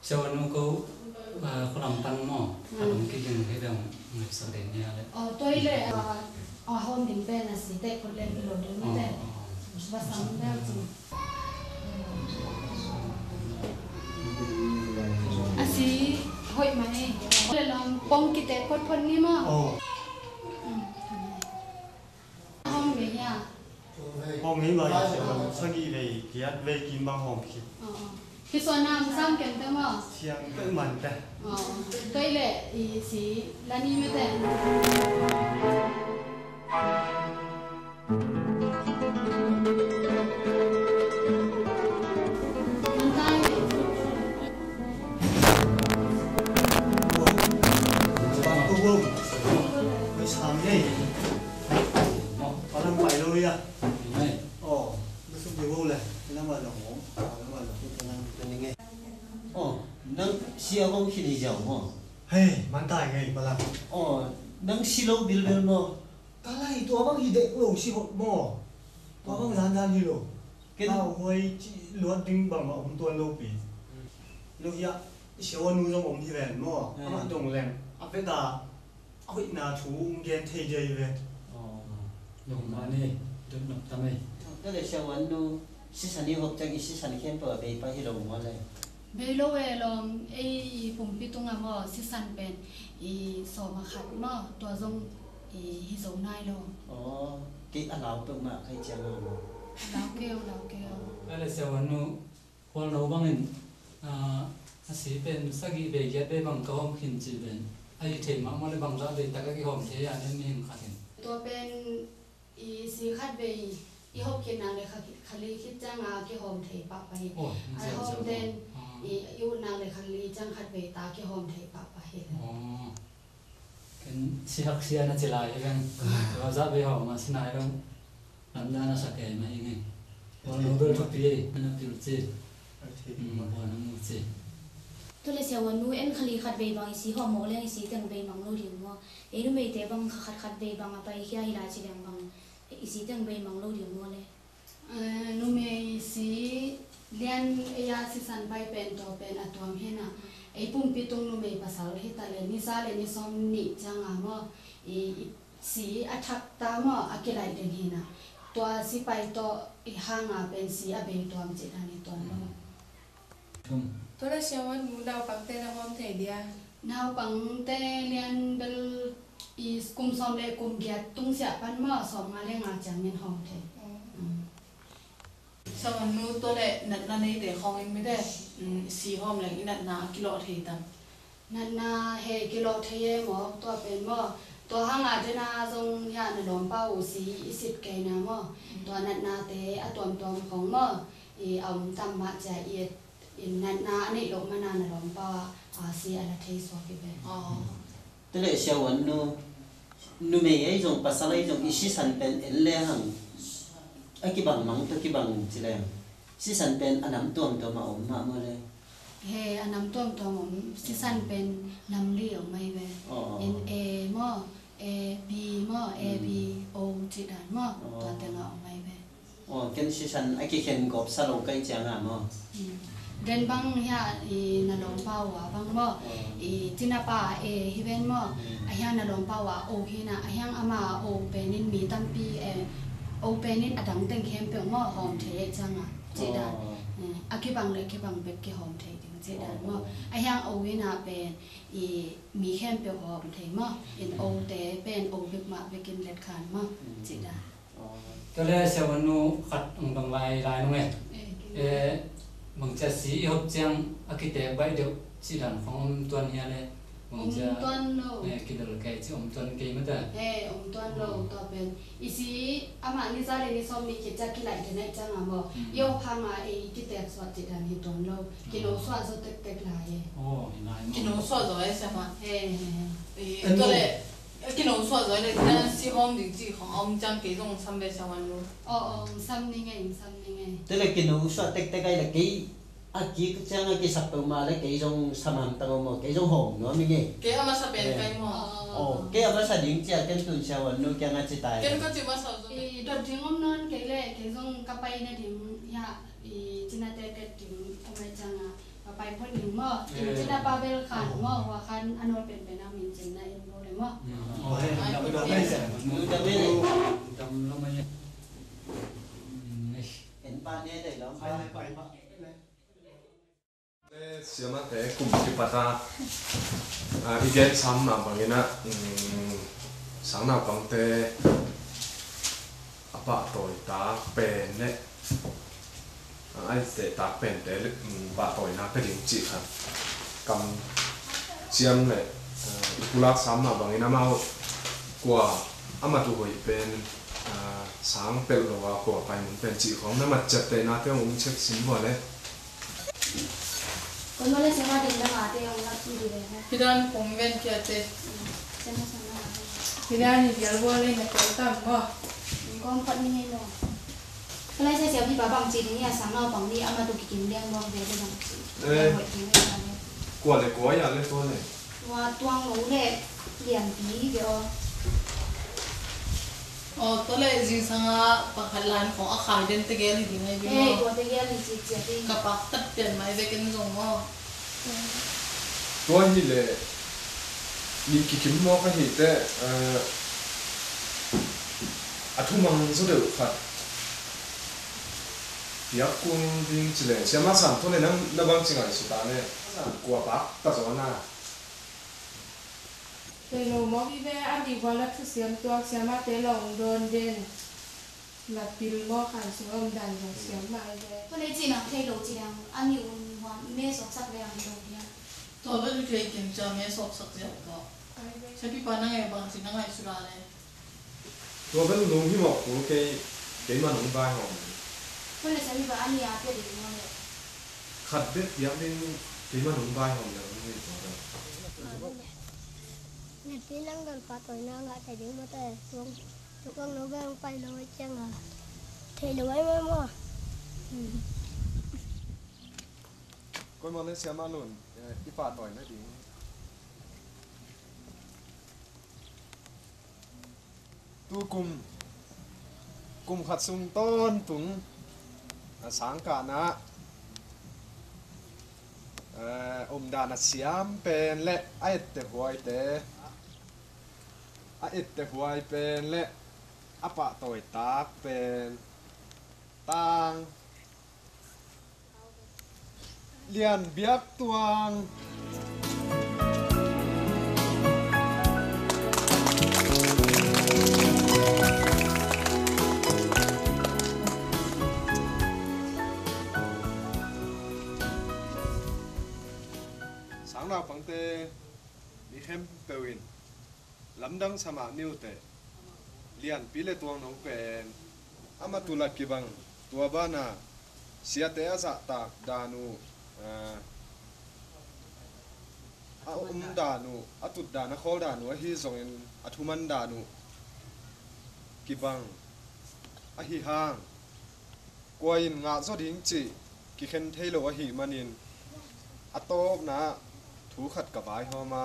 Sau nó có làm tăng mỏ, làm cái dừng cái đồng người sau đến nhà đấy. Tôi là hôm đến bên là sĩ tệ còn lên lột đến như thế, và sáng ra chứ. Sĩ hội mà này, là làm bông cái tệ quất quất ní mà. Hôm về nhà. Hôm ấy mà sang đi về về kim băng hòm kì. Cái số nào sang kiếm tới mà? Siang tới mình ta. Tôi là sĩ là đi mấy thế. Siapa kau kini jauh mo? Hei, mantai ngay malam. Nang silau bil mo. Kala itu abang hidup lo si hot mo. Abang jalan ni lo. Kau hoi luat ding bang om tuan lo pi. Lo ya, siapa nu jong om hidup mo. Abang dong leng. Apa dah? Aku nak tu gen thay jay ve. Dong mana? Dong nak tamai. Kalau siapa nu sisa ni hok jangan sisa ni kan pergi pergi hilau mo le. Belo lomปุ่มพิตุงามอสิสันเป็นสอมาขัดมอตัวทรงฮิโซนายลมกี่อันเราเปิดมาใครเจ้าเราลาวเกลอะไรเสียวันนู้คนเราบางเงินสิเป็นสักกี่เบียดไปบางก็ห้องขินจีเป็นไอ้เทมมาเลยบางจะเป็นตะกี้ห้องเทียนนี่มีหิมขัดตัวเป็นสีขัดเบยหอบขินนางเลยค่ะคลีคิดจ้างกี่ห้องเทปะไปไอ้ห้องเดนอยู่นางเลยคันลีจังขัดเบตาที่หอมไทยปะปะเห็นกันสิฮักเสียน่าจะลายกันเราจะไปหอมมาสินายเราลำด้านน่าสักแก่ไหมยังไงวันนู้นเป็นทุกปีนั่นเป็นจีวันนั้นมุจีตัวเลเสียวันนู้นเอ็นคันลีขัดเบบางสีหอมโมเลี้ยงสีแต่งเบบังโลดิมัวนู้นไม่แต่บางขัดเบบางไปแค่ฮิลาจิเลงบางสีแต่งเบบังโลดิมัวเลยนู้นไม่สีเรียนสิสันไปเป็นตัวเป็นอัตวมเห็นปุ่มปิตุงนุ่มภาษาเฮตาเลนิซาเลนิซอมนิจังมอสีอัฐตามออักไลเดนเห็นตัวสิไปตัวห่างเป็นสีอเบตัวมจิตานิตัวนู้ตัวเราเชื่อว่าหนูดาวปังเตนะหอมเทเดียดาวปังเตเรียนเบลกุมซอมเลกุมเกียตุงเสียปันมอสองมาเลี้ยงจังเงินหอมเทสวรรค์นู้ตัวเด็กนัดนาในเด็กของเองไม่ได้สีหอมแหล่งนัดนากิโลเทียมนัดนาเฮกิโลเทียมหมอตัวเป็นหมอตัวห้างอาจจะนาทรงยาในหลอมเป้าสีสิบแกนาหมอตัวนัดนาเตะตัวของหมอเอาตำมาใจเอียดนัดนาอันนี้ลงมานานในหลอมเป้าสีอะไรเทสวกิเบตัวเด็กเชื่อว่านูไม่ไอ้จงภาษาไอ้จงอิสิสันเป็นเอลเลหังไอ้กี่บังมังตัวกี่บังจีเลงสิสันเป็นอันน้ำตัวมาอมมาเมื่อไรเฮอันน้ำตัวผมสิสันเป็นน้ำเลี้ยวไม่เว้N A มอ A B มอ A B O จีดานมอตัวเต็งเอาไม่เว้กันสิสันไอ้กี่เข็นกบสลงใกล้เจียงอ่ะมอเดินบังเฮียนาลงเป้าว่ะบังมอจินาป้าฮิเวนมอไอ้เฮียนาลงเป้าว่ะโอเฮนะไอ้เฮียอามาโอเป็นนินมีตั้มปีโอเป็นนิดอดังเต็งเข้มเปียงว่าหอมเทจังเจดานอาคิบังเลยคิบังเป็ดกี่หอมเทจังเจดานว่าไอ้ยังโอวินาเป็นมีเข้มเปียงหอมเทมั้งเอ็นโอเตเป็นโอเบกมาเบกินเล็ดขานมั้งเจดานก็เลยเสวันนู้ขัดบางใบลายนู้นไงบางจะสีหอบจังอาคิเตะใบเดียวจีดันของตัวนี้เลย ต้นโล กินดอกไก่ที่ต้นกี่มันแต่ ต้นโลต่อเป็นอีสีอามานิซาเรนิซอมมีกิจกิจไหลเดนจังอ่ะบ่โยพังอ่ะกิเตสวัสดิดันฮิต้นโลกิโนสวัสดิ์เต็กหลายโอ้หลายกินสวัสดิ์ใช่ไหมตัวเลยกินสวัสดิ์เลยนั่นสี่ห้องดีจีของอมจังกี่ตรงสามเบสวันรู้ซ้ำนี่ไงตัวเลยกินสวัสดิ์เต็กไงเลยกี่กี่จังกี่สับตัวมาเลยกี่ตรงสมานตัวมากี่ตรงหงเนาะมีไงกี่เอามาสับเป็นไก่หม้อกี่เอามาสับดิ้งเจ้ากันตุนเช้าวันนู้นกี่งานจิตตายกี่ก็จิมาสับดอกดิ้งอมนอนกี่เลยกี่ตรงกับไปเนี่ยดิ้งยาจินาเตเตดิ้งอมจังอ่ะกับไปพอดิ้งหม้อจินาปาเบลขันหม้อว่าขันอันนู้นเป็นน้ำมินจินนะเอ็นโบเลยหม้อโอ้ยเราไม่ได้เสร็จจะไม่จำแล้วไม่เห็นป้าเนี่ยได้แล้วไปsiapa teh kumpi pata ikan sama bangina sana bang teh apa toy ta pen ne ai teh ta pen teh ba toy na cái điểm chỉ kan cầm chiam ne pula sama bangina mau qua ama tu hoi pen sáng pel lo wa qua pai mun pen chỉ khom na mat chat te na te check sin bo leคนมาเล่นเสียมาเด็กแล้วมาเตะองรับดีเลยนะพี่ด้านผมเว้นเกียรติพี่ด้านนี่เดี๋ยวว่าเล่นในตัวตั้งก็ก็คนนี้ให้ลงก็เลยเสียพี่ป้าบางจีนเนี่ยสั่งเราบางนี่เอามาตุกกินเลี้ยงบางเวทีบางจีนกลัวเลยกลัวอย่าเล่นตัวเลยว่าตัวงงเลยเลี้ยงผีเดี๋ยวตัวเลยจริงสังอาปากหลานของอาขายเดินตะเกียบดีไหมพี่ตัวตะเกียบนี่จีเจี๊ยบกับปักตัดเปลี่ยนไหมเด็กกันส่งว่าตัวนี้เลยมีกี่คิมมอก็เห็นแต่ทุ่มมังสุดเดือดค่ะเดี๋ยวกุ้งดิ้งจีเลยเชื่อมาสั่งตัวเลยนั่งบางสิ่งอะไรสุดท้ายเนี่ยกลัวปักตัดสวนน่ะเตโลมอกีเวอันดีกว่าลักเสียมตัวเสียมาเตลองโดนเด่นหลับปิลมอขันสูงอมดันของเสียมมาเลยก็เลยจีนังเทโลจีนังอันนี้วันเมสสักเรื่องตรงนี้ตัวก็เคยกินจาเมสสักเดียวก็ใช่พี่ปานั่งไงบางสิ่งนั่งไงสุราเลยตัวเป็นลุงที่บอกกูเกยมาหนุ่มบ้านหอมก็เลยใช้พี่ปาอันนี้อาเปียดีมากเลยขัดเด็ดยับเป็นเกยมาหนุ่มบ้านหอมอย่างนี้ตัวนั้นเนี่ยที่นั่งโดนปลาต่อยน้ำละแต่ดิ้งมาแต่ทุกคนเราแบ่งไปเลยจังอ่ะเทเลยไว้ไหมมั่วก็มาเล่นเสียมาหนุนที่ปลาต่อยนะดิ้งตู้กุมขัดซุ่มต้นถุงสังกานะอมดานาเสียมเป็นเละไอเตหัวเตไอเตหัวเป็นเละอปะต่อยตากเป็นต่างเลียนเบียกตวงเราฟังเตมีเข้มเปวินลำดังสมานิวเตเลียนปีเลตัวน้องเป็นอามาตุลักกิบังตัวบ้านาเสียเตอาสะตากดานูดานูอตุดดานะขอดานูฮิส่งอินอทุมันดานูกิบังอหิหางกวยงาสดิงจิกิเข็นเทโลอหิมันินอโตบนะถูขัดกับไอ้หอมา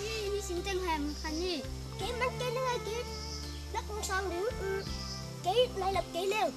นี่สิ่งต่างแหมคันนี่เกมมันเกมยังไงเกมนักสองเดี๋ยวเกมไหนหลับเกมเร็ว